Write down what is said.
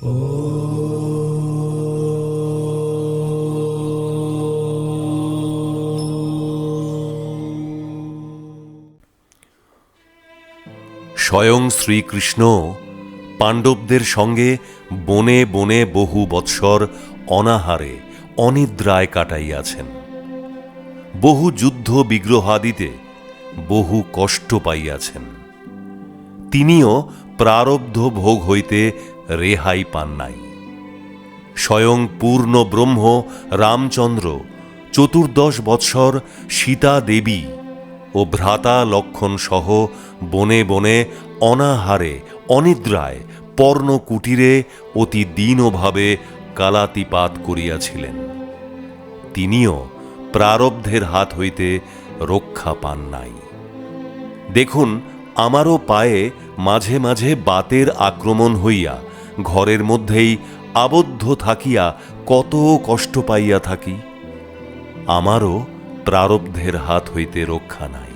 স্বয়ং শ্রীকৃষ্ণ পাণ্ডবদের সঙ্গে বনে বনে বহু বৎসর অনাহারে অনিদ্রায় কাটাইয়াছেন। বহু যুদ্ধ বিগ্রহাদিতে বহু কষ্ট পাইয়াছেন। তিনিও প্রারব্ধ ভোগ হইতে রেহাই পান নাই। স্বয়ং পূর্ণ ব্রহ্ম রামচন্দ্র 14 বৎসর সীতা দেবী ও ভ্রাতা লক্ষণ সহ বনে বনে অনাহারে অনিদ্রায় পর্ণকুটিরে অতি দীনভাবে কালাতিপাত করিয়াছিলেন। তিনিও প্রারব্ধের হাত হইতে রক্ষা পান নাই। দেখুন, আমারও পায়ে মাঝে মাঝে বাতের আক্রমণ হইয়া ঘরের মধ্যেই আবদ্ধ থাকিয়া কত কষ্ট পাইয়া থাকি। আমারও প্রারব্ধের হাত হইতে রক্ষা নাই।